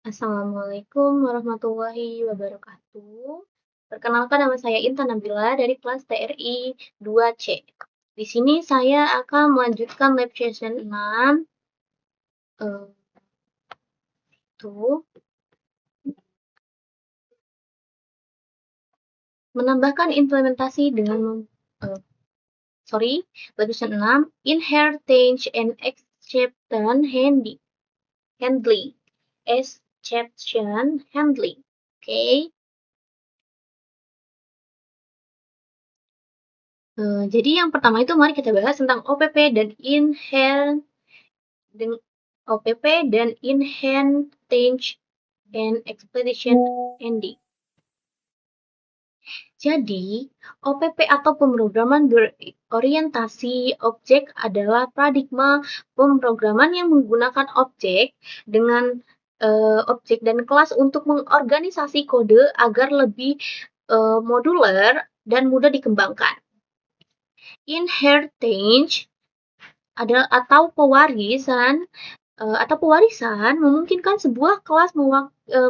Assalamualaikum warahmatullahi wabarakatuh. Perkenalkan nama saya Intan Nabila dari kelas TRI 2C. Di sini saya akan melanjutkan lab session 6 eh, itu menambahkan implementasi dengan eh, lab session 6 inheritance and exception handling. Exception handling. Oke. Jadi yang pertama itu mari kita bahas tentang OPP dan OPP dan Inheritance and Expedition Ending. Jadi, OPP atau pemrograman berorientasi objek adalah paradigma pemrograman yang menggunakan objek dengan objek dan kelas untuk mengorganisasi kode agar lebih modular dan mudah dikembangkan. Inheritance adalah pewarisan memungkinkan sebuah kelas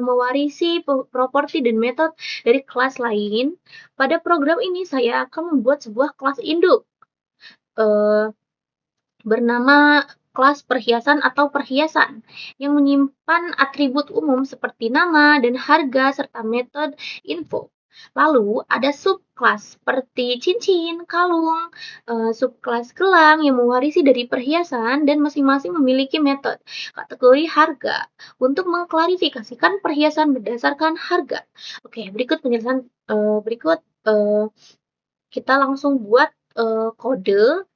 mewarisi properti dan metode dari kelas lain. Pada program ini saya akan membuat sebuah kelas induk bernama kelas perhiasan atau perhiasan yang menyimpan atribut umum seperti nama dan harga serta metode info. Lalu ada subkelas seperti cincin, kalung, subkelas gelang yang mewarisi dari perhiasan dan masing-masing memiliki metode kategori harga untuk mengklarifikasikan perhiasan berdasarkan harga. Oke, berikut penjelasan kita langsung buat kode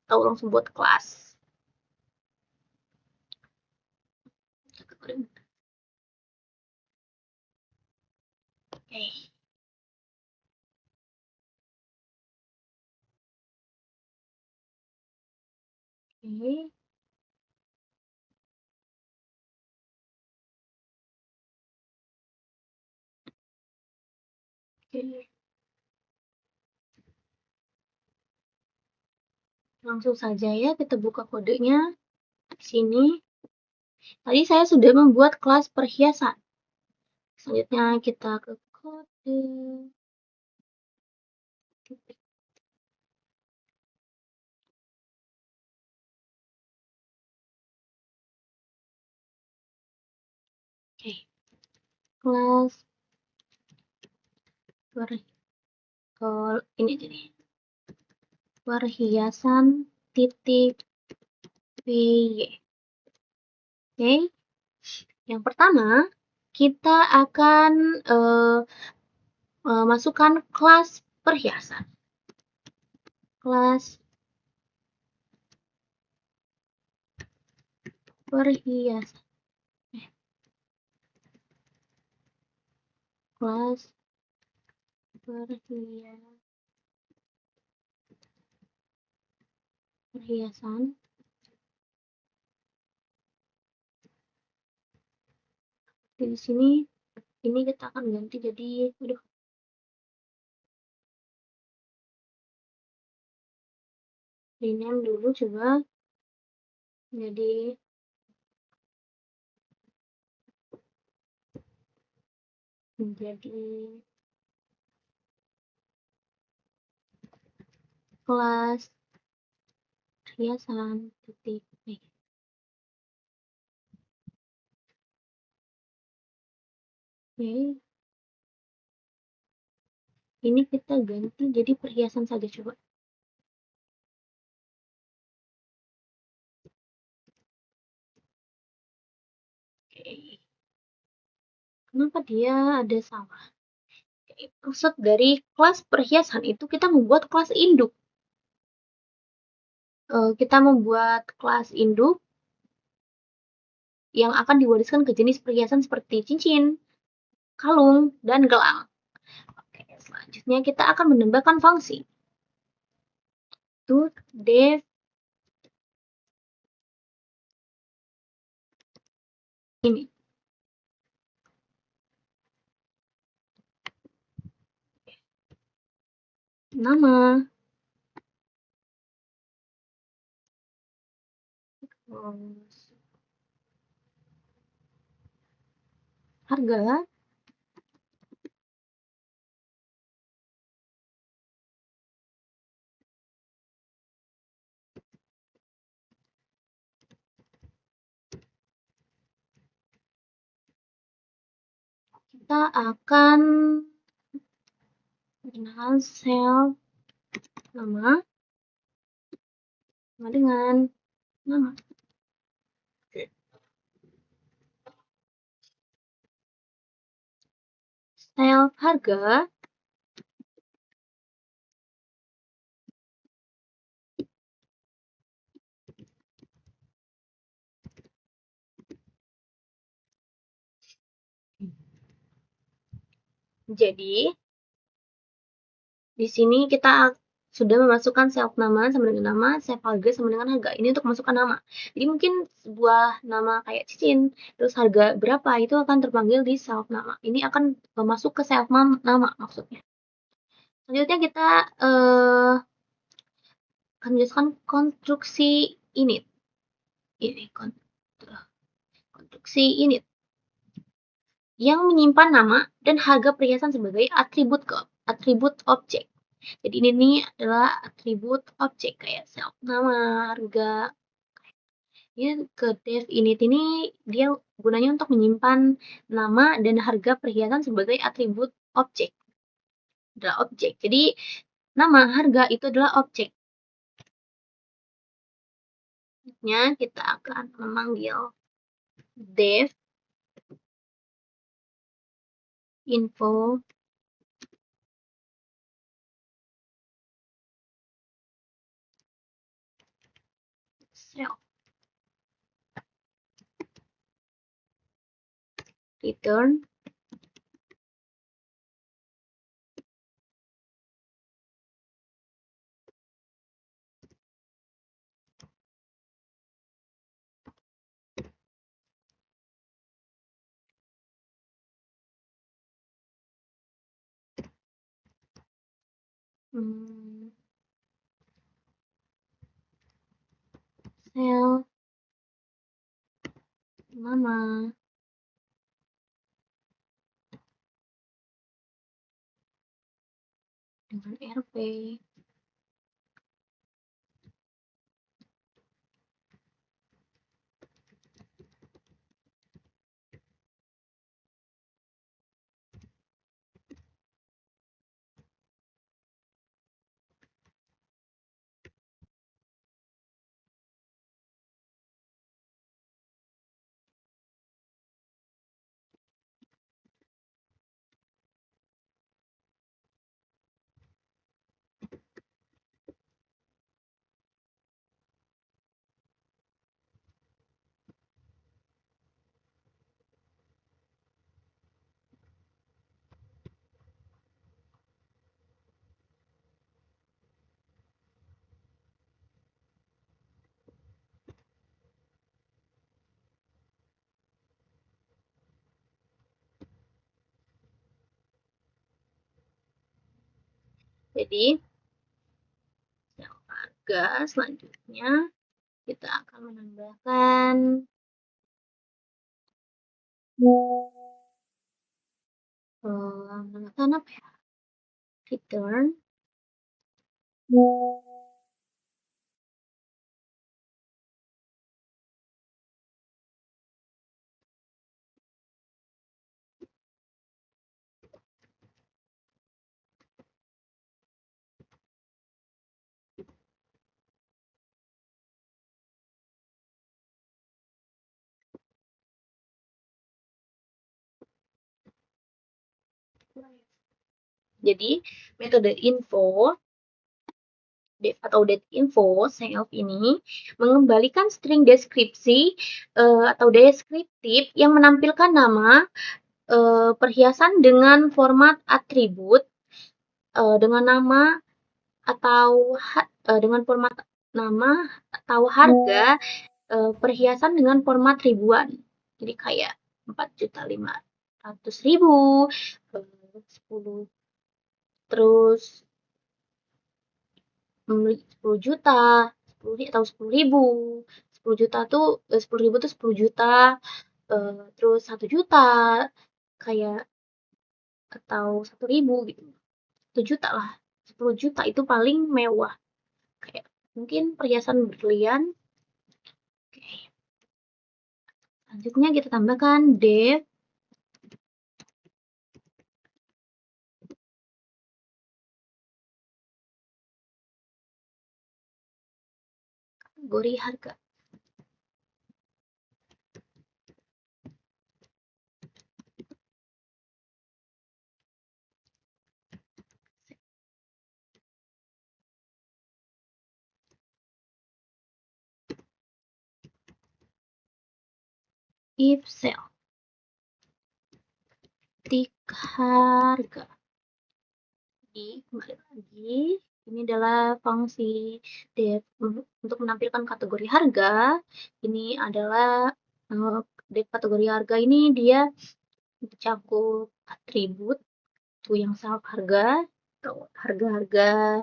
atau langsung buat kelas. Oke. Oke. Oke. Langsung saja ya kita buka kodenya di sini. Tadi saya sudah membuat kelas perhiasan. Selanjutnya kita ke kode. Oke. Kelas ini aja nih. Perhiasan titik PY. Oke. Yang pertama, kita akan masukkan kelas perhiasan. Kelas perhiasan. Kelas perhiasan. Di sini ini kita akan ganti jadi rename dulu coba jadi kelas perhiasan titik P. Oke. Ini kita ganti jadi perhiasan saja coba. Oke. Kenapa dia ada salah? Maksud dari kelas perhiasan itu kita membuat kelas induk. Kita membuat kelas induk yang akan diwariskan ke jenis perhiasan seperti cincin, kalung, dan gelang. Oke, selanjutnya kita akan menambahkan fungsi. Def ini. Nama. harga kita akan menggunakan sel nama sama dengan nama. Sel harga jadi di sini kita sudah memasukkan self nama sama dengan nama, self harga sama dengan harga. Ini untuk masukkan nama. Jadi mungkin sebuah nama kayak cincin, terus harga berapa itu akan terpanggil di self nama. Ini akan masuk ke self nama maksudnya. Selanjutnya kita akan menjelaskan konstruksi init. Ini konstruksi init yang menyimpan nama dan harga perhiasan sebagai atribut objek. Jadi ini adalah atribut objek kayak self nama, harga. Ya, ke def init ini dia gunanya untuk menyimpan nama dan harga perhiasan sebagai atribut objek. Adalah objek. Jadi nama, harga itu adalah objek. Kita akan memanggil def info self return sel nama dengan rp. Jadi harga selanjutnya kita akan menambahkan menambahkan apa ya? Return jadi metode info def atau info self ini mengembalikan string deskripsi atau deskriptif yang menampilkan nama perhiasan dengan format atribut dengan nama atau dengan format nama atau harga perhiasan dengan format ribuan. Jadi kayak 4.500.000, 10 terus 10 juta, 10 atau 10.000. 10 juta tuh 10.000 tuh 10 juta, terus 1 juta, kayak atau 1.000 gitu. 1 juta lah. 10 juta itu paling mewah. Kayak mungkin perhiasan berlian. Oke. Selanjutnya kita tambahkan debt. Kategori harga. If sell. Tik harga. Jadi kembali lagi, ini adalah fungsi dev untuk menampilkan kategori harga. Ini adalah dev kategori harga ini dia mencakup atribut itu yang self harga atau harga-harga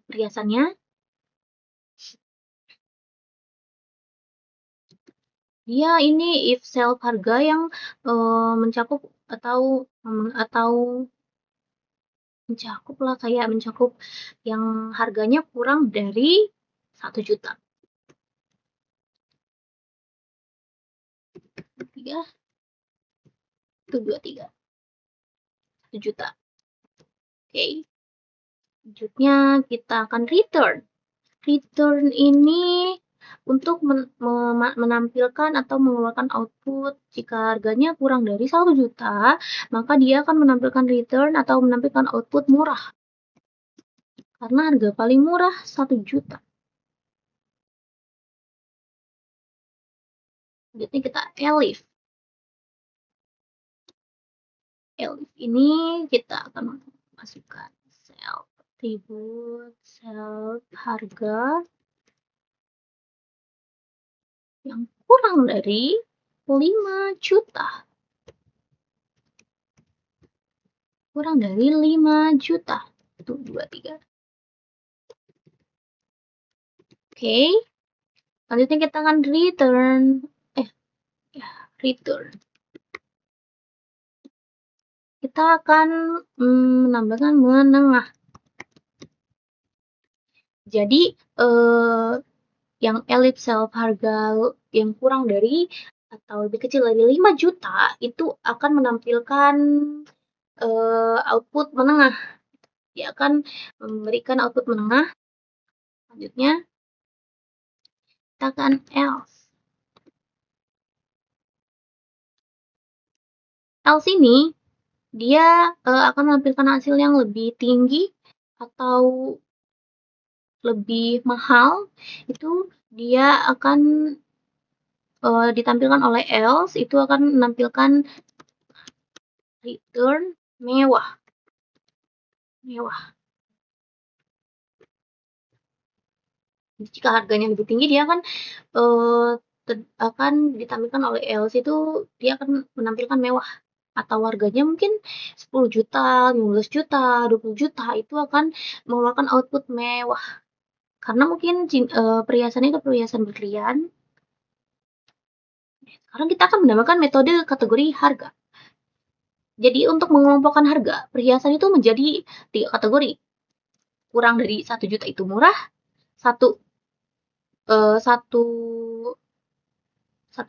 perhiasannya. Dia ini if self harga yang mencakup atau mencakup lah, kayak mencakup yang harganya kurang dari 1 juta. 3 itu 23 1 juta. Oke. Selanjutnya kita akan return. Return ini untuk menampilkan atau mengeluarkan output jika harganya kurang dari 1 juta, maka dia akan menampilkan return atau menampilkan output murah. Karena harga paling murah 1 juta. Selanjutnya kita elif. Elif ini kita akan masukkan self atribut, self harga yang kurang dari 5 juta. Kurang dari 5 juta. Itu 23. Oke. Selanjutnya kita akan return. Return. Kita akan menambahkan menengah. Jadi, yang elif self harga yang kurang dari atau lebih kecil dari 5 juta itu akan menampilkan output menengah. Dia akan memberikan output menengah. Selanjutnya kita akan else. Else ini dia akan menampilkan hasil yang lebih tinggi atau lebih mahal. Itu dia akan ditampilkan oleh else, itu akan menampilkan return mewah. Jika harganya lebih tinggi, dia akan ditampilkan oleh else, itu dia akan menampilkan mewah. Atau harganya mungkin 10 juta, 15 juta, 20 juta, itu akan mengeluarkan output mewah. Karena mungkin perhiasannya itu perhiasan berlian. Sekarang kita akan menambahkan metode kategori harga. Jadi untuk mengelompokkan harga, perhiasan itu menjadi 3 kategori. Kurang dari 1 juta itu murah, 1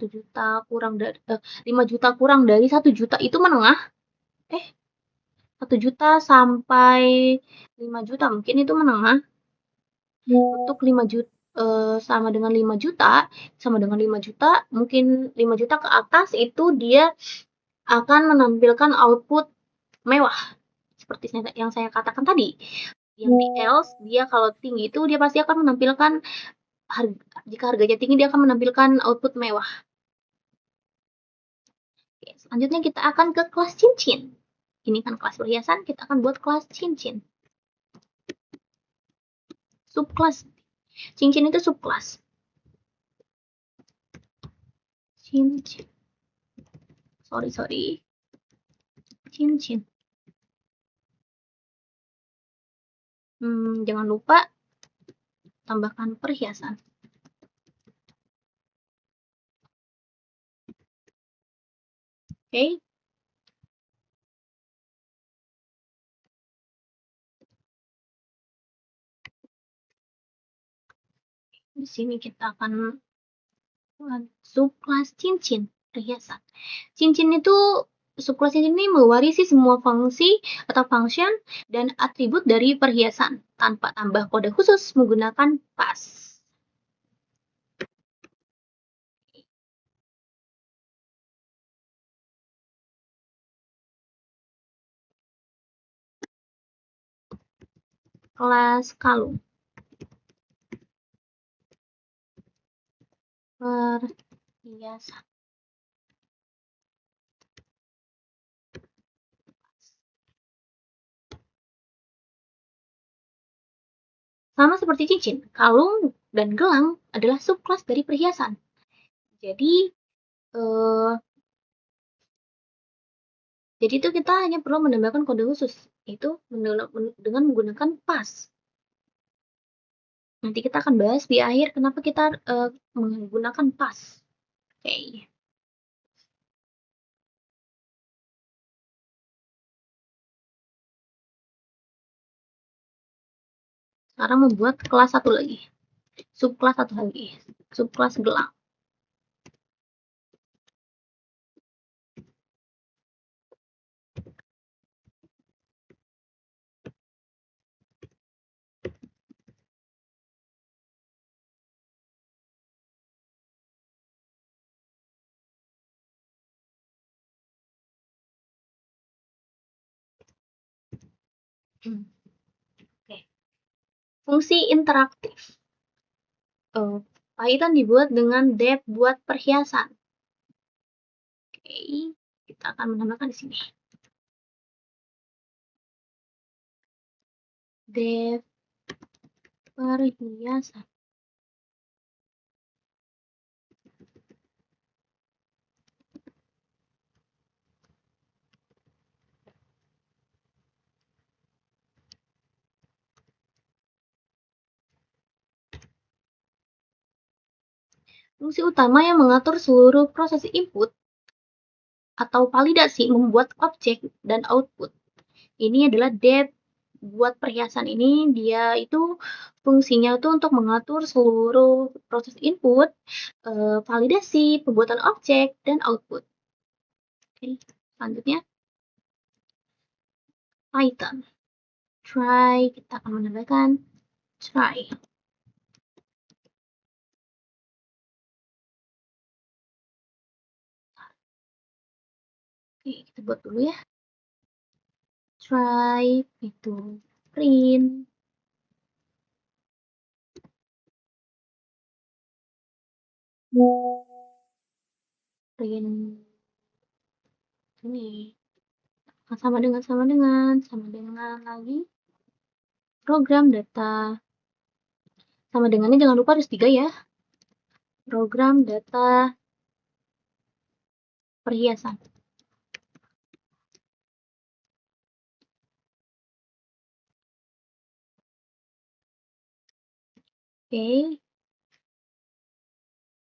juta kurang dari 5 juta kurang dari 1 juta itu menengah. 1 juta sampai 5 juta mungkin itu menengah. Untuk 5 juta sama dengan 5 juta, mungkin 5 juta ke atas itu dia akan menampilkan output mewah. Seperti yang saya katakan tadi. Yang di else, dia kalau tinggi itu dia pasti akan menampilkan jika harganya tinggi dia akan menampilkan output mewah. Oke, selanjutnya kita akan ke kelas cincin. Ini kan kelas perhiasan, kita akan buat kelas cincin. Subkelas. Cincin itu subkelas. Cincin. Sorry. Cincin. Jangan lupa tambahkan perhiasan. Oke. Di sini kita akan buat subkelas cincin perhiasan. Cincin itu subkelas cincin ini mewarisi semua fungsi atau function dan atribut dari perhiasan tanpa tambah kode khusus menggunakan pas. Kelas kalung. Perhiasan. Sama seperti cincin, kalung dan gelang adalah subkelas dari perhiasan. Jadi itu kita hanya perlu menambahkan kode khusus, itu dengan menggunakan pas. Nanti kita akan bahas di akhir kenapa kita menggunakan pas. Oke. Sekarang membuat kelas satu lagi. Subkelas satu lagi. Subkelas gelang. Oke. Fungsi interaktif. Python dibuat dengan depth buat perhiasan. Oke, kita akan menambahkan di sini. Depth perhiasan. Fungsi utama yang mengatur seluruh proses input atau validasi membuat objek dan output. Ini adalah depth buat perhiasan ini, dia itu fungsinya itu untuk mengatur seluruh proses input, validasi, pembuatan objek, dan output. Oke, selanjutnya Python. Try, kita akan menambahkan try. Oke, kita buat dulu ya. Try itu print. Print ini sama dengan lagi program data. Sama dengannya jangan lupa harus 3 ya. Program data perhiasan. Oke.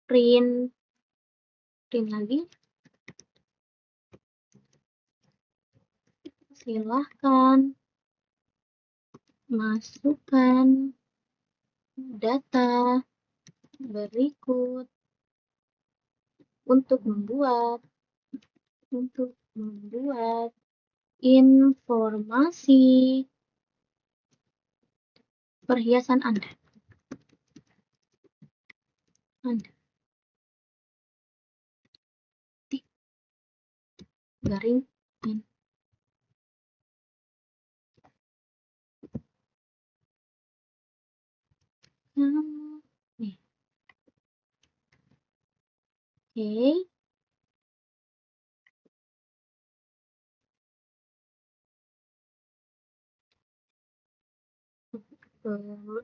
Print lagi. Silahkan masukkan data berikut untuk membuat informasi perhiasan Anda. Garing in. Nih. Oke.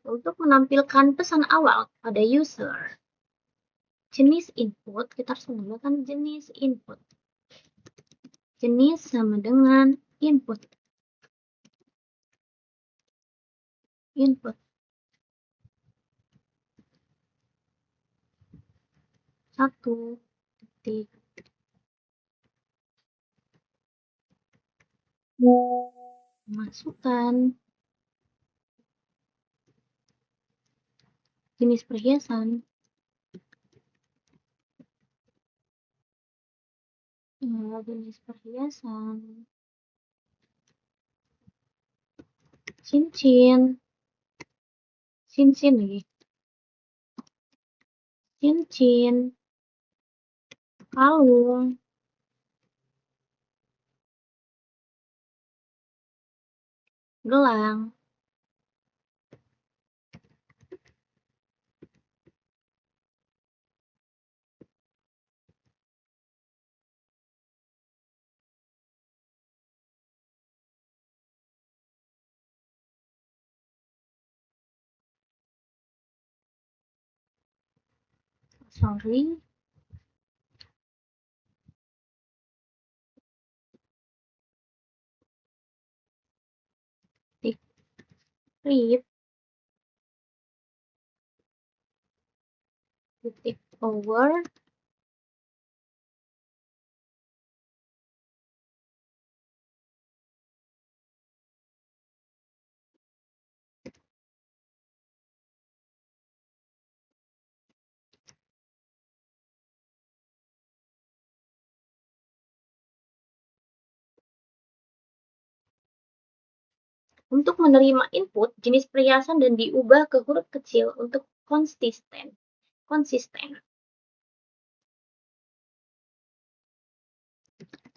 Untuk menampilkan pesan awal pada user, jenis input, kita harus menggunakan jenis input. Jenis sama dengan input. Input. Satu titik. Masukkan jenis perhiasan. Jenis perhiasan. Cincin. Cincin lagi. Cincin. Kalung. Gelang. Sorry. Titik titik over. Untuk menerima input jenis perhiasan dan diubah ke huruf kecil untuk konsisten.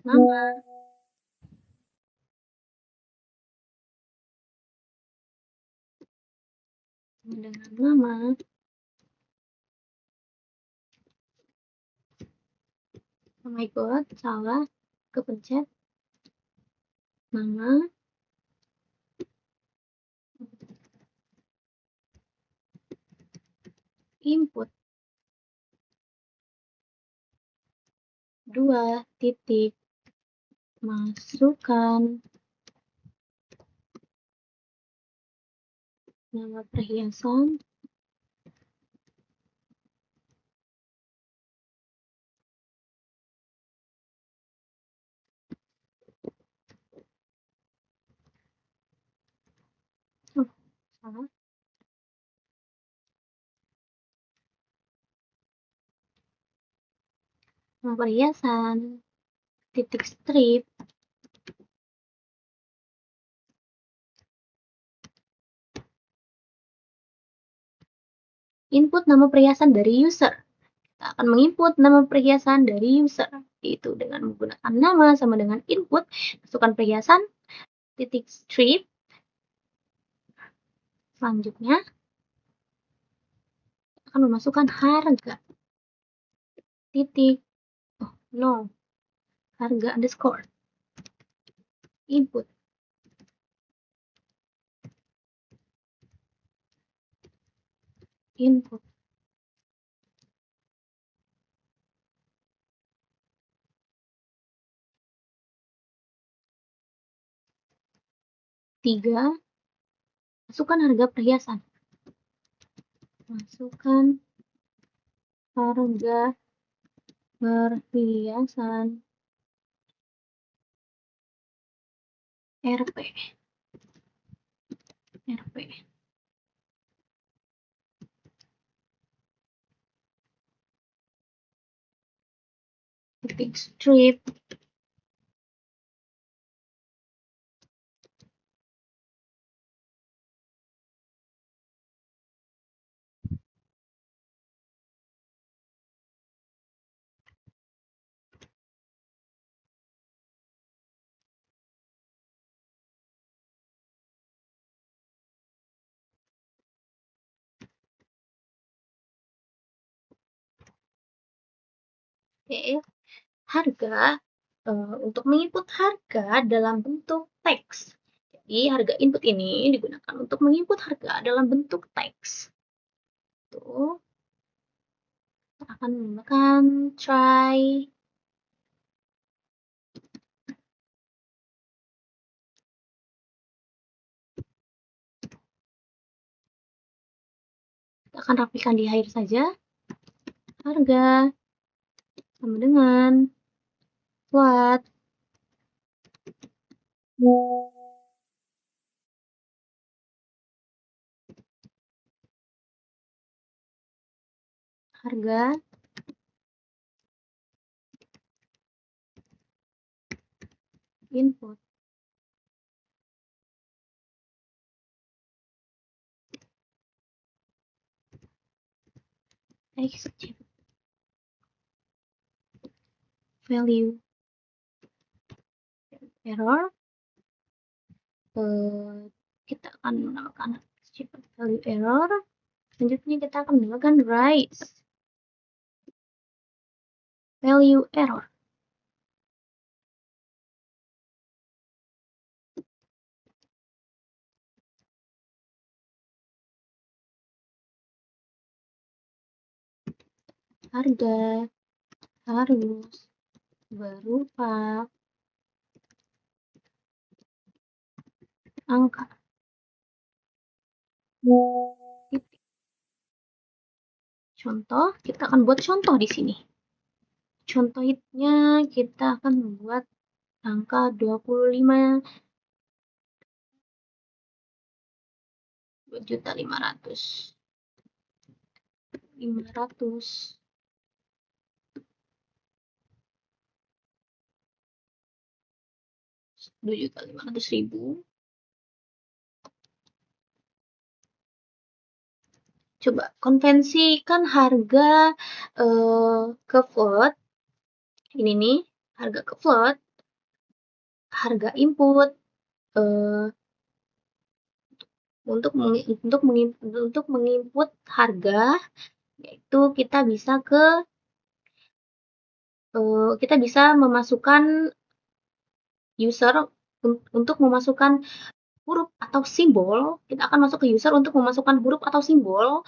Nama. Dengan nama. Oh my god, salah. Kepencet. Nama. Input. 2 titik. Masukkan nama perhiasan. Oh, salah. Nama perhiasan. Titik strip. Input nama perhiasan dari user. Kita akan menginput nama perhiasan dari user. Itu dengan menggunakan nama sama dengan input. Masukkan perhiasan. Titik strip. Selanjutnya akan memasukkan harga. Titik. Oh, no. Harga underscore. Input. Input. Tiga. Masukkan harga perhiasan. Masukkan harga perhiasan RP. Titik strip. Oke, harga untuk menginput harga dalam bentuk teks. Jadi harga input ini digunakan untuk menginput harga dalam bentuk teks. Tuh, kita akan menggunakan try. Kita akan rapikan di akhir saja. Harga sama dengan what. harga input. Exchange value error. Kita akan menambahkan value error. Selanjutnya kita akan menambahkan rise value error. Harga harus berupa angka. Titik. Contoh, kita akan buat contoh di sini. Contohnya kita akan membuat angka 25 2.500.000. 2.500.000. Coba konvensikan harga ke float. Ini nih, harga ke float. Harga input untuk menginput harga, yaitu kita bisa memasukkan user untuk memasukkan huruf atau simbol. Kita akan masuk ke user untuk memasukkan huruf atau simbol.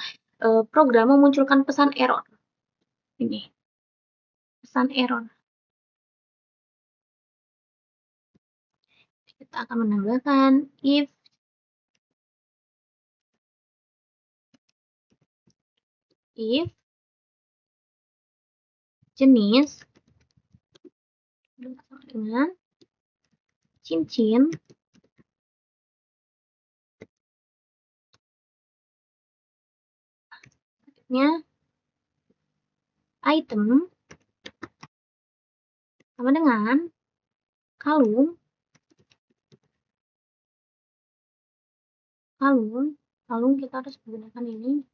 Program memunculkan pesan error. Ini pesan error. Kita akan menambahkan if jenis dengan cincin item sama dengan kalung kita harus menggunakan ini.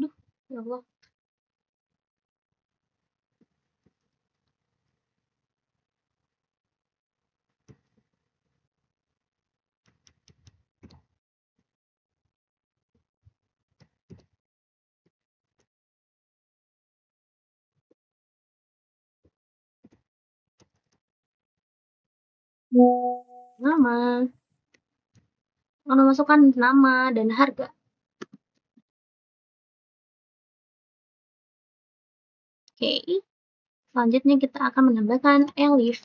Aduh, ya Allah. Nama. Kalau masukkan nama dan harga. Oke. Selanjutnya kita akan menambahkan elif.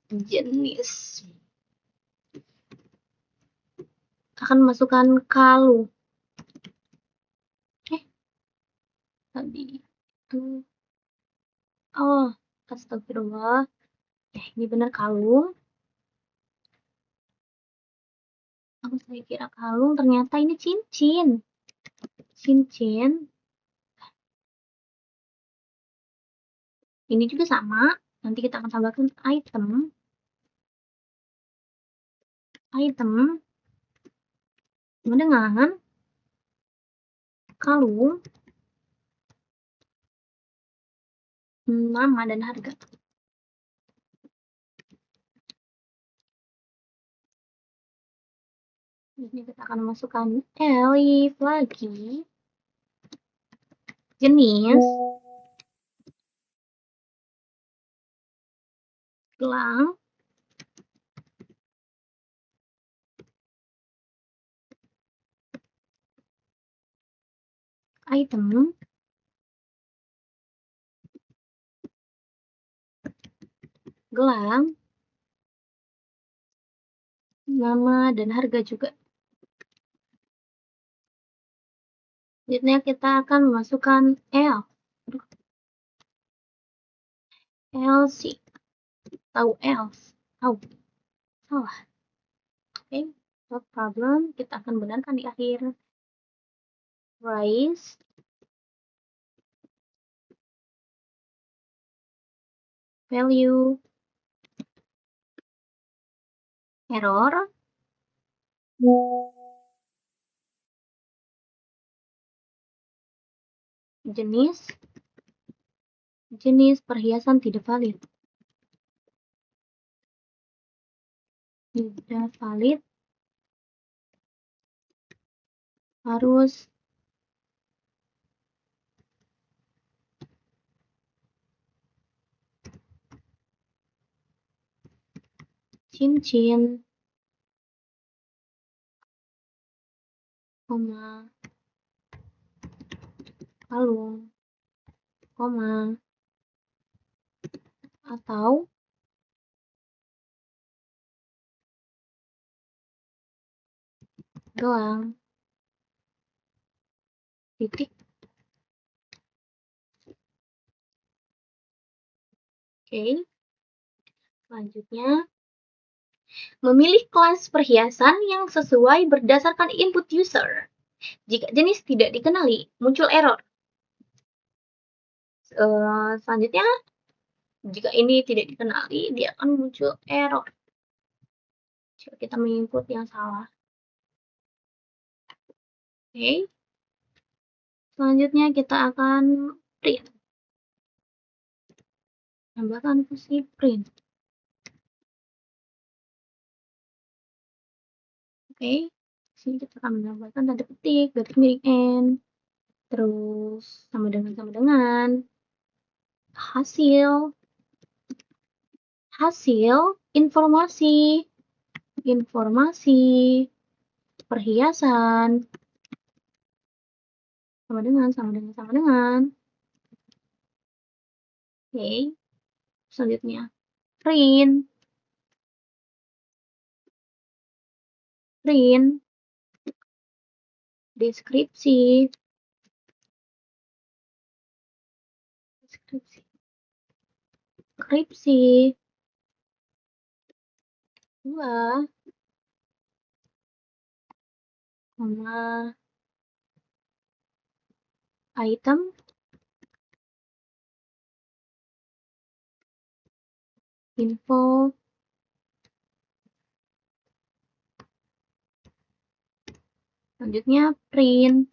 Jenis. Akan masukkan kalung. Tadi itu. Oh, astagfirullah. Ini benar kalung. Saya kira kalung, ternyata ini cincin. Ini juga sama. Nanti kita akan tambahkan item dengan kalung, nama dan harga. Ini kita akan masukkan elif lagi. Jenis gelang item gelang nama dan harga juga. Selanjutnya kita akan memasukkan else. Tahu else? Tahu. Salah. Oke, no problem. Kita akan benarkan di akhir. Price value error jenis perhiasan tidak valid. Tidak valid harus cincin, koma, kalung, koma, atau gelang, titik. Oke, selanjutnya memilih kelas perhiasan yang sesuai berdasarkan input user. Jika jenis tidak dikenali, muncul error. Selanjutnya, jika ini tidak dikenali, dia akan muncul error. Jika kita menginput yang salah. Oke. Selanjutnya kita akan print. Tambahkan fungsi print. Oke. Sini kita akan menambahkan tanda petik, garis miring N. Terus sama dengan hasil informasi perhiasan sama dengan. Oke. Selanjutnya print deskripsi 2, item info selanjutnya print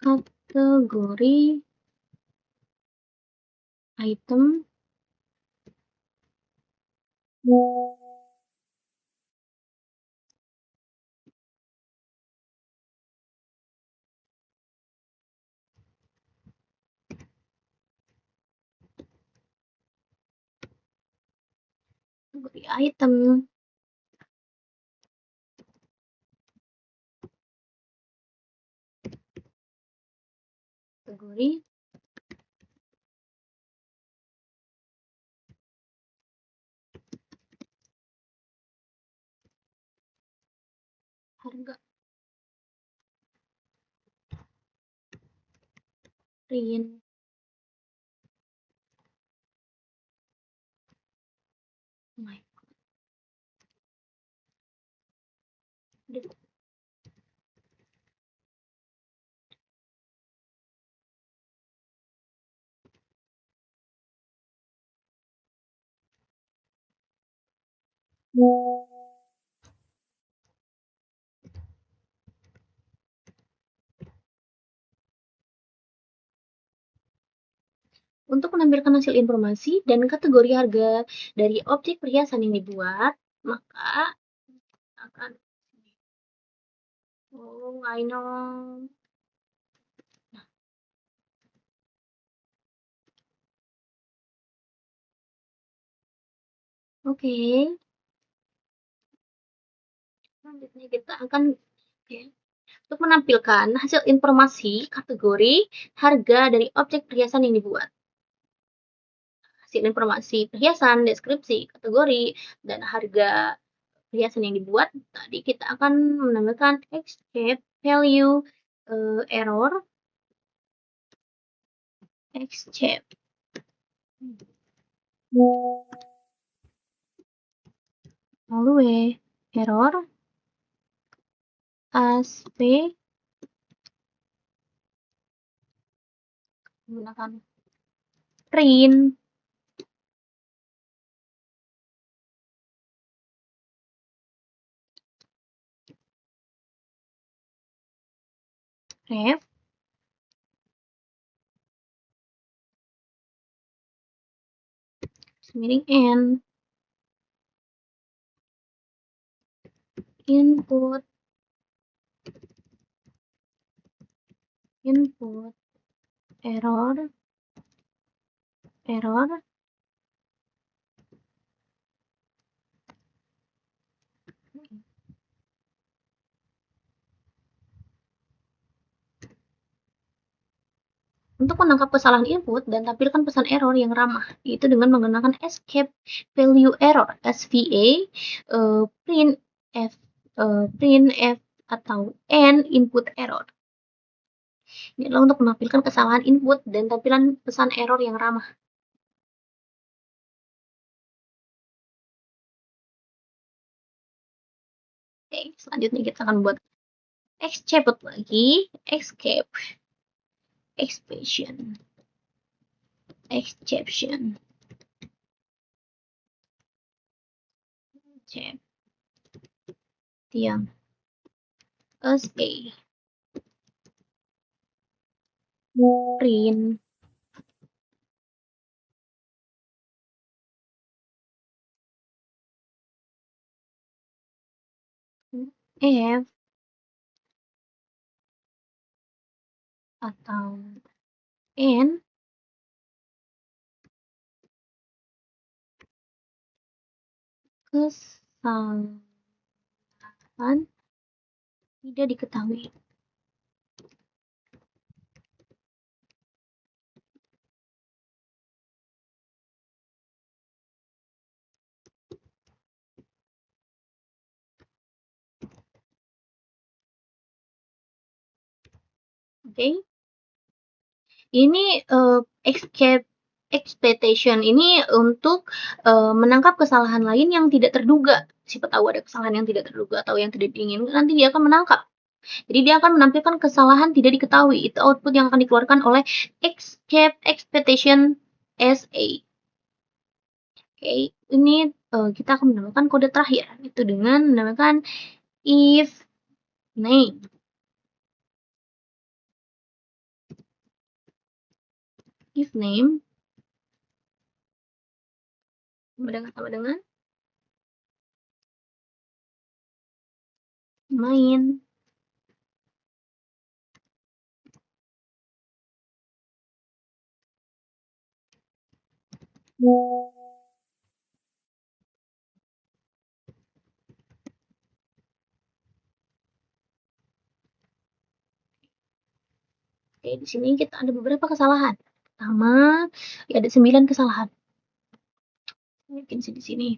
kategori item kategori item kategori harga print oh my God. Untuk menampilkan hasil informasi dan kategori harga dari objek perhiasan yang dibuat, maka akan I know. Oke. Selanjutnya kita akan untuk menampilkan hasil informasi kategori harga dari objek perhiasan yang dibuat. Hasil informasi perhiasan, deskripsi, kategori, dan harga perhiasan yang dibuat, tadi kita akan menambahkan escape value error Escape. Lalu error ASP menggunakan print ref miring n input error untuk menangkap kesalahan input dan tampilkan pesan error yang ramah, yaitu dengan menggunakan escape value error (SVA), printf atau n input error. Ini adalah untuk menampilkan kesalahan input dan tampilan pesan error yang ramah. Oke, selanjutnya kita akan buat escape lagi, escape exception tiang as a print f atau n kesalahan tidak diketahui. Oke. Ini escape expectation ini untuk menangkap kesalahan lain yang tidak terduga. Siapa tahu ada kesalahan yang tidak terduga atau yang tidak diinginkan, nanti dia akan menangkap. Jadi dia akan menampilkan kesalahan tidak diketahui. Itu output yang akan dikeluarkan oleh escape expectation SA. Oke, ini kita akan menambahkan kode terakhir, itu dengan menambahkan if name. If name sama dengan main. Oke, di sini kita ada beberapa kesalahan. Pertama, ya ada 9 kesalahan. Mungkin di sini.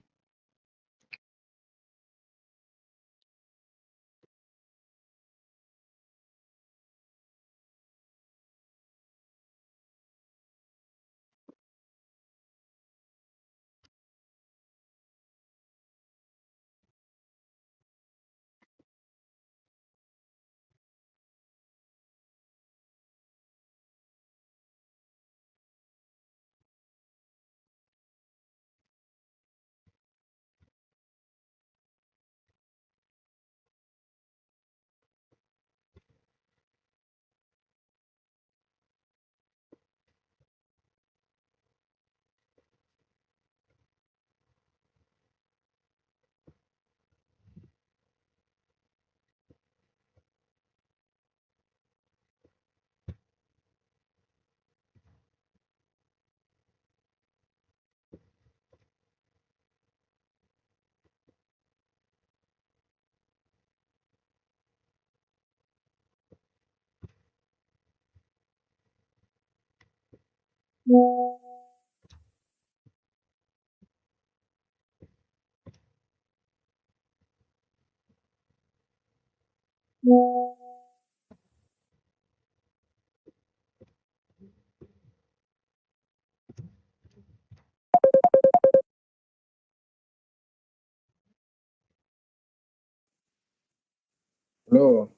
Halo,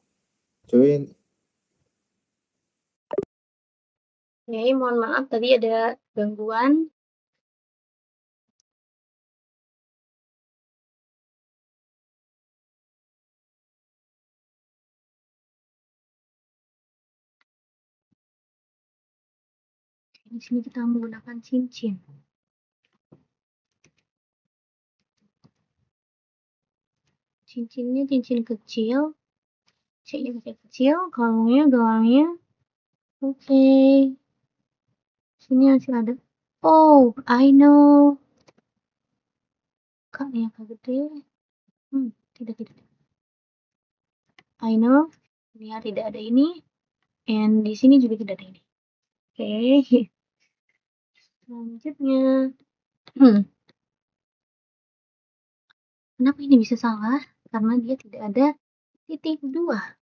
join. Oke, mohon maaf tadi ada gangguan. Di sini kita menggunakan cincin. Cincinnya cincin kecil, C-nya kecil, gelangnya. Oke. Sini masih ada. Oh, I know. Kak, yang agak gede. Tidak. I know. Ini tidak ada ini. And di sini juga tidak ada ini. Oke. Selanjutnya. Kenapa ini bisa salah? Karena dia tidak ada titik 2.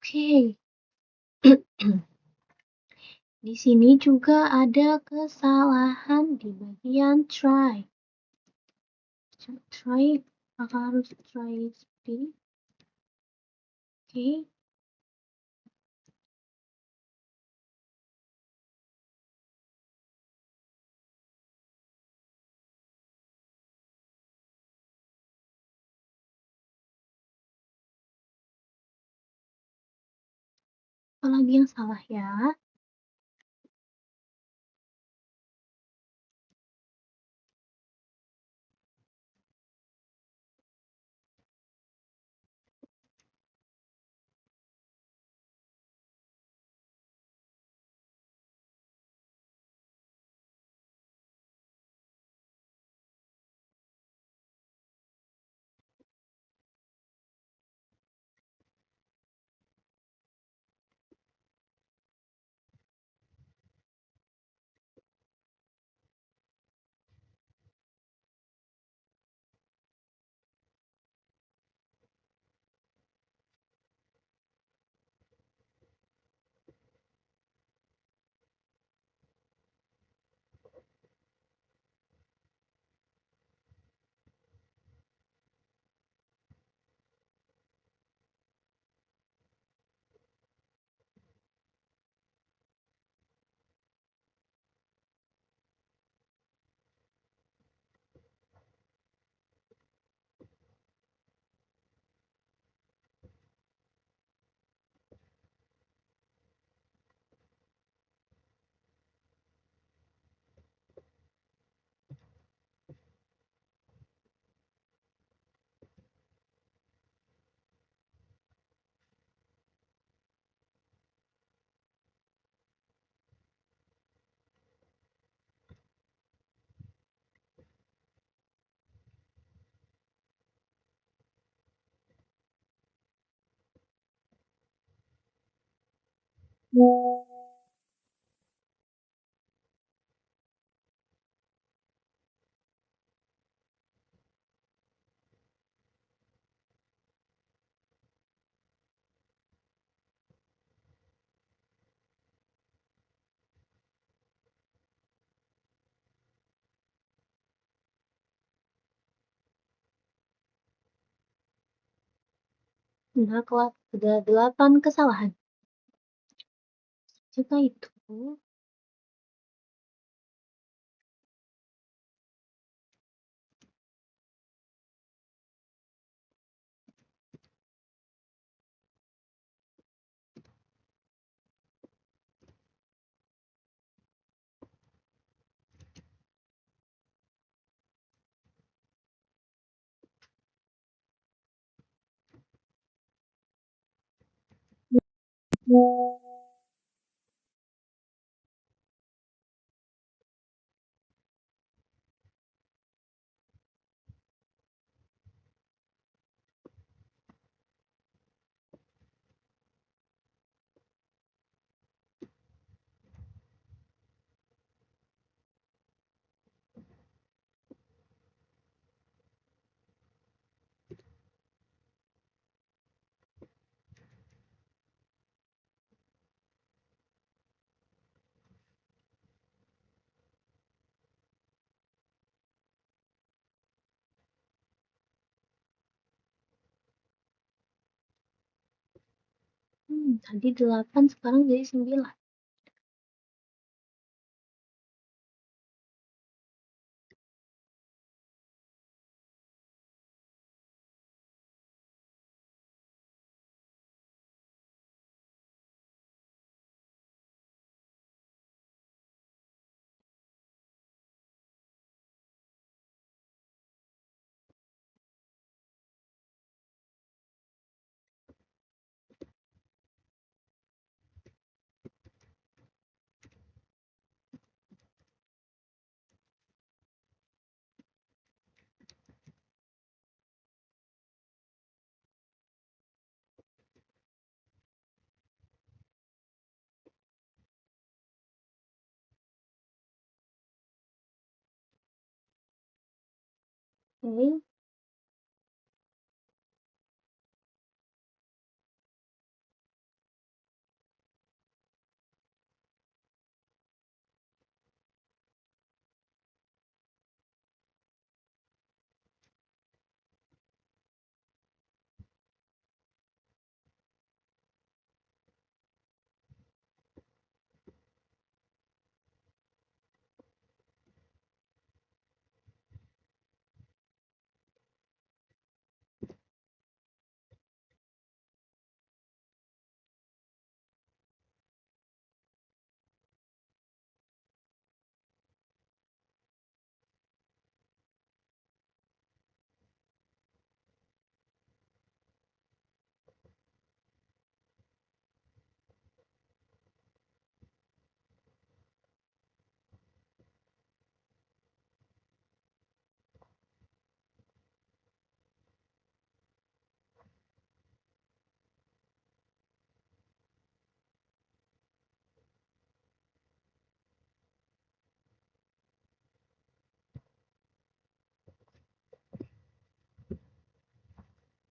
Oke. Di sini juga ada kesalahan di bagian try. Try, apakah harus try seperti ini? Oke. Apalagi yang salah ya? Sudah 8 kesalahan. Jika itu Tadi 8, sekarang jadi 9. Oke.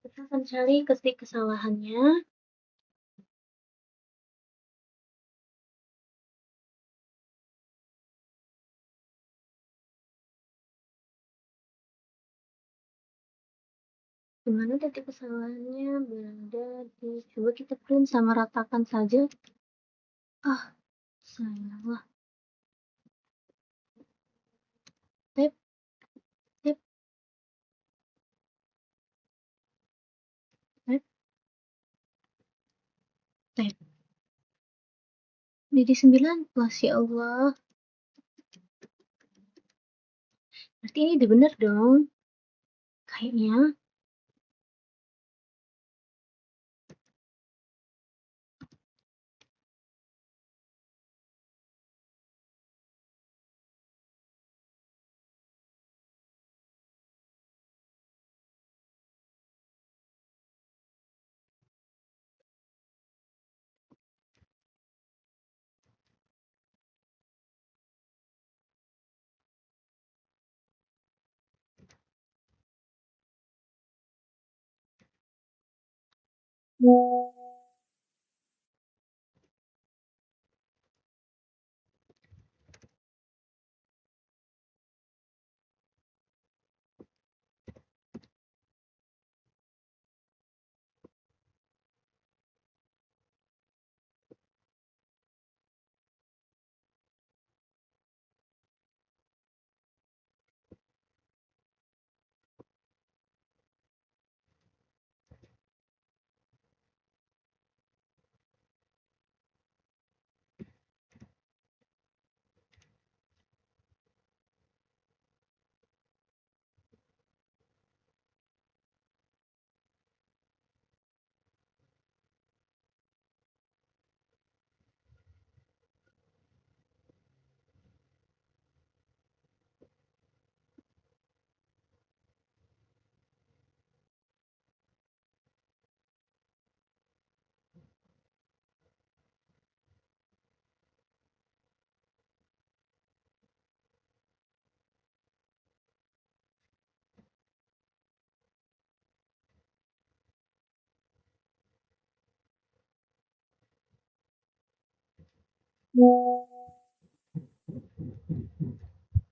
Kita akan cari ketik kesalahannya. Di mana titik kesalahannya berada di, coba kita print sama ratakan saja. Salah. Tap, tap, tap, tap. Jadi 19, ya Allah. Berarti ini udah bener dong. Kayaknya.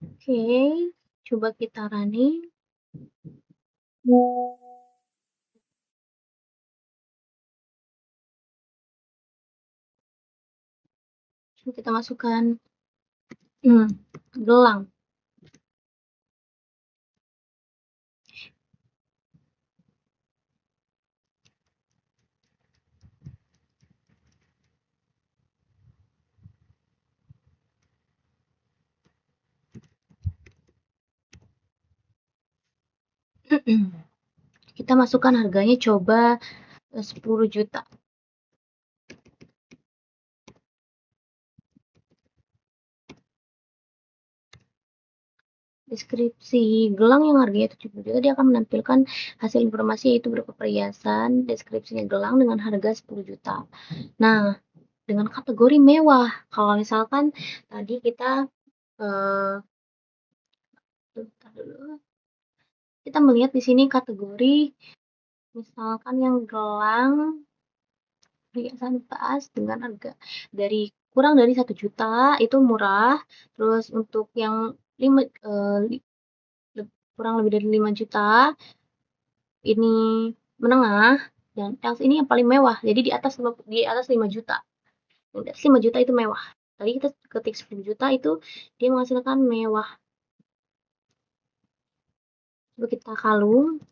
Oke, coba kita running. Kita masukkan gelang. Kita masukkan harganya coba 10 juta. Deskripsi gelang yang harganya 70 juta, dia akan menampilkan hasil informasi yaitu berupa perhiasan, deskripsinya gelang dengan harga 10 juta. Nah, dengan kategori mewah. Kalau misalkan tadi kita kita melihat di sini kategori misalkan yang gelang perhiasan tas dengan harga dari kurang dari 1 juta itu murah. Terus untuk yang kurang lebih dari 5 juta ini menengah, dan yang ini yang paling mewah. Jadi di atas 5 juta. Di atas 5 juta itu mewah. Tadi kita ketik 10 juta itu dia menghasilkan mewah. Coba kita kalung.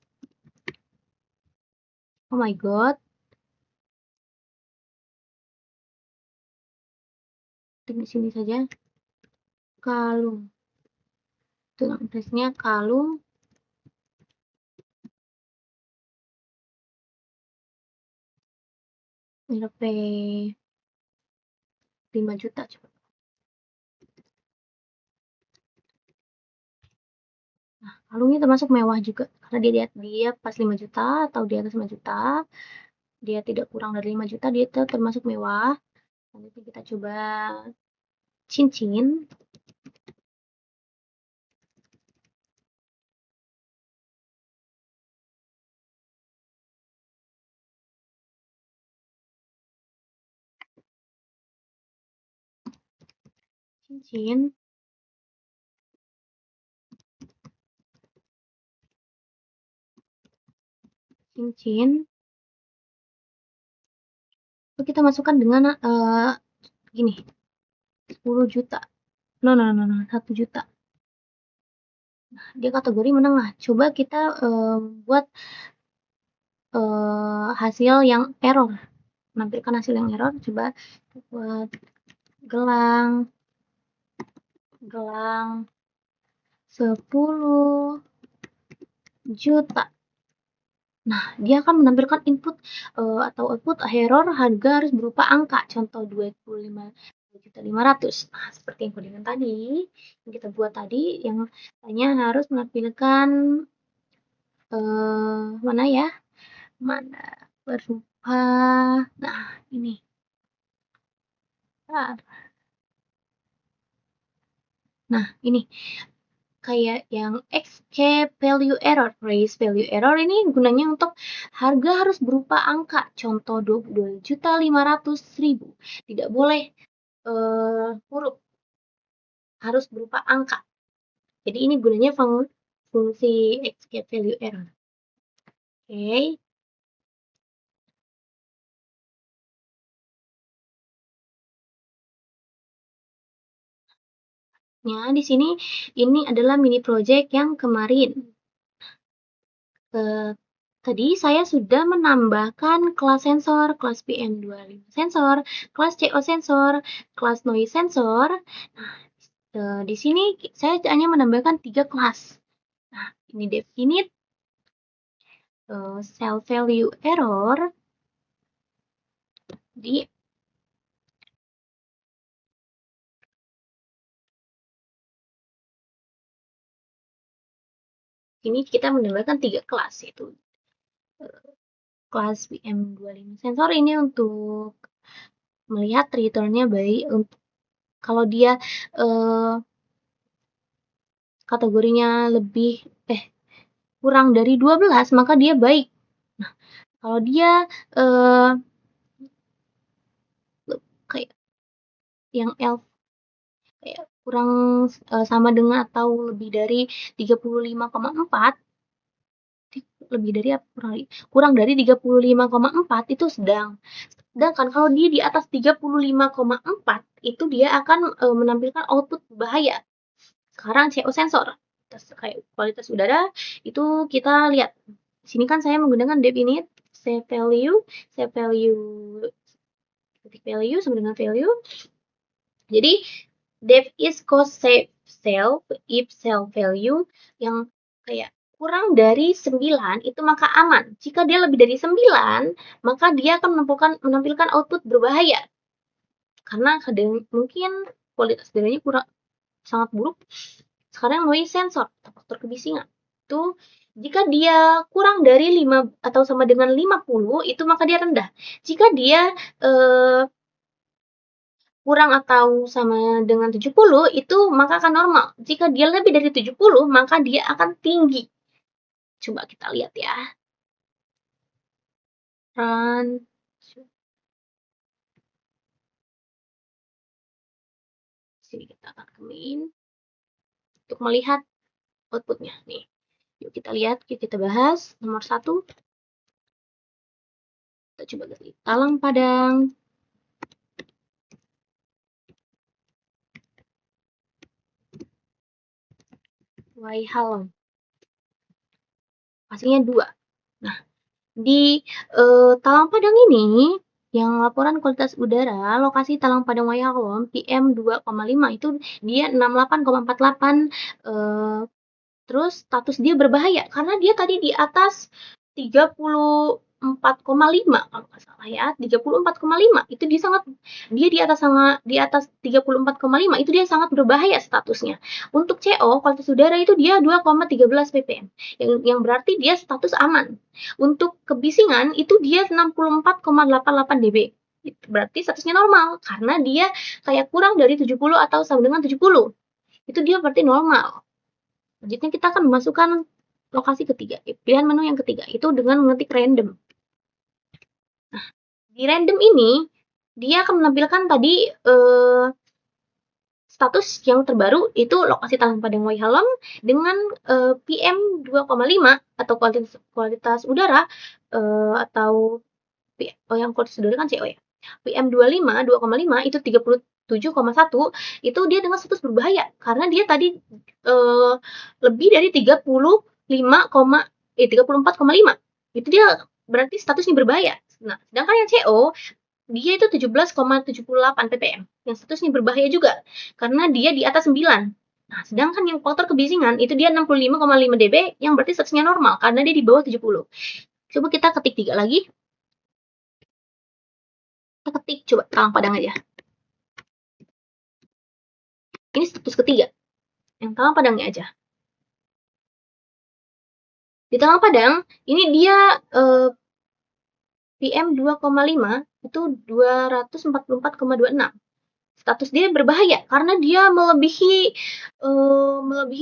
Oh my god. Di sini saja. Kalung. Tulang address-nya kalung. Rp 5 juta coba. Nah, kalungnya termasuk mewah juga karena dia pas 5 juta atau di atas 5 juta. Dia tidak kurang dari 5 juta, dia termasuk mewah. Nanti kita coba cincin. Cincin. Cincin. Lalu kita masukkan dengan gini. 10 juta. No, 1 juta. Nah, dia kategori menengah. Coba kita buat hasil yang error. Menampilkan hasil yang error. Coba buat gelang 10 juta. Nah, dia akan menampilkan input atau output error harga harus berupa angka. Contoh 25.500. Nah, seperti yang kode tadi, yang kita buat tadi, yang hanya harus menampilkan mana ya? Mana berupa, nah ini. Nah, ini kayak yang escape value error, raise value error ini gunanya untuk harga harus berupa angka. Contoh 22.500.000. Tidak boleh huruf, harus berupa angka. Jadi ini gunanya fungsi escape value error. Oke. Ya, di sini ini adalah mini project yang kemarin. Tadi saya sudah menambahkan kelas sensor, kelas PM25 sensor, kelas CO sensor, kelas noise sensor. Nah, di sini saya hanya menambahkan 3 kelas. Nah, ini definite, cell value error, di sini kita menambahkan 3 kelas, yaitu kelas PM25 sensor ini untuk melihat returnnya baik. Kalau dia kategorinya lebih kurang dari 12, maka dia baik. Nah, kalau dia kayak yang kayak kurang sama dengan atau lebih dari 35,4, lebih dari kurang dari 35,4 itu sedang. Sedangkan kalau dia di atas 35,4 itu dia akan menampilkan output berbahaya. Sekarang CO sensor kayak kualitas udara itu kita lihat. Sini kan saya menggunakan definite save value titik value sama dengan value. Jadi def is cost save cell if cell value yang kayak kurang dari 9 itu maka aman. Jika dia lebih dari 9, maka dia akan menampilkan output berbahaya. Karena kadang mungkin kualitas udaranya kurang sangat buruk. Sekarang noise sensor, faktor kebisingan. Itu jika dia kurang dari 5 atau sama dengan 50, itu maka dia rendah. Jika dia kurang atau sama dengan 70, itu maka akan normal. Jika dia lebih dari 70, maka dia akan tinggi. Coba kita lihat ya. Run. Sini kita akan ke main. Untuk melihat outputnya. Nih. Yuk kita lihat, yuk kita bahas. Nomor 1. Kita coba lihat. Talang Padang. Waihalong. Hasilnya 2. Nah, di Talang Padang ini, yang laporan kualitas udara, lokasi Talang Padang Waihalong, PM 2,5 itu dia 68,48. Terus status dia berbahaya, karena dia tadi di atas 34,5 kalau nggak salah ya, 34,5 itu dia di atas 34,5 itu dia sangat berbahaya statusnya. Untuk CO kualitas udara itu dia 2,13 ppm yang berarti dia status aman. Untuk kebisingan itu dia 64,88 dB. Itu berarti statusnya normal karena dia kayak kurang dari 70 atau sama dengan 70. Itu dia berarti normal. Selanjutnya kita akan memasukkan lokasi ketiga, pilihan menu yang ketiga, itu dengan mengetik random. Nah, di random ini, dia akan menampilkan tadi status yang terbaru, itu lokasi Talang Padang Waihalong dengan PM 2,5 atau kualitas udara, atau yang kualitas udara kan CO ya. PM 2,5 itu 37,1 itu dia dengan status berbahaya karena dia tadi lebih dari 34,5 itu dia berarti statusnya berbahaya. Nah, sedangkan yang CO dia itu 17,78 ppm yang statusnya berbahaya juga karena dia di atas 9. Nah, sedangkan yang faktor kebisingan itu dia 65,5 dB yang berarti statusnya normal karena dia di bawah 70. Coba kita ketik 3 lagi. Kita ketik coba Talang Padang aja. Ini status ketiga. Yang Talang Padangnya aja. Di Talang Padang, ini dia PM 2,5 itu 244,26. Status dia berbahaya karena dia melebihi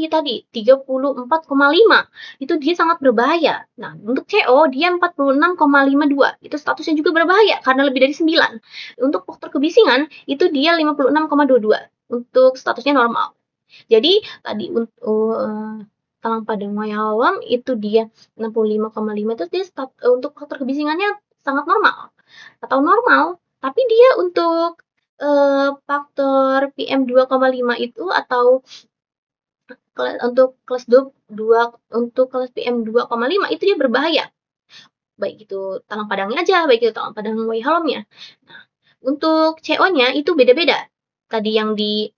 tadi 34,5. Itu dia sangat berbahaya. Nah, untuk CO dia 46,52. Itu statusnya juga berbahaya karena lebih dari 9. Untuk faktor kebisingan itu dia 56,22. Untuk statusnya normal. Jadi tadi untuk Talang Padang Waihalong itu dia 65,5 itu dia untuk faktor kebisingannya sangat normal atau normal, tapi dia untuk faktor PM 2,5 itu atau untuk kelas 2 untuk kelas PM 2,5 itu dia berbahaya. Baik itu Talang Padangnya aja, baik itu Talang Padang Waihalongnya. Nah, untuk CO-nya itu beda-beda. Tadi yang di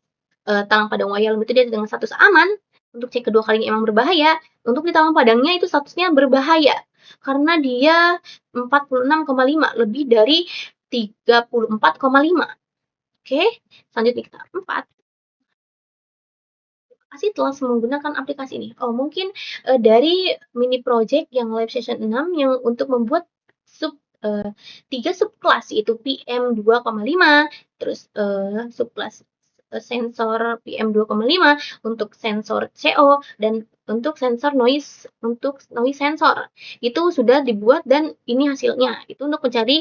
Talang Padang Waihalong itu dia dengan status aman. Untuk cek kedua kalinya emang berbahaya. Untuk di Talang Padangnya itu statusnya berbahaya. Karena dia 46,5, lebih dari 34,5. Oke, selanjutnya kita 4. Terima kasih telah menggunakan aplikasi ini. Oh, mungkin dari mini project yang live session 6 yang untuk membuat 3 subclass yaitu PM 2,5, terus subclass sensor PM 2,5 untuk sensor CO dan untuk sensor noise sensor. Itu sudah dibuat dan ini hasilnya. Itu untuk mencari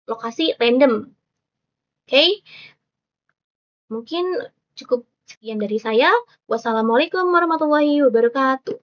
lokasi random. Oke. Mungkin cukup sekian dari saya. Wassalamualaikum warahmatullahi wabarakatuh.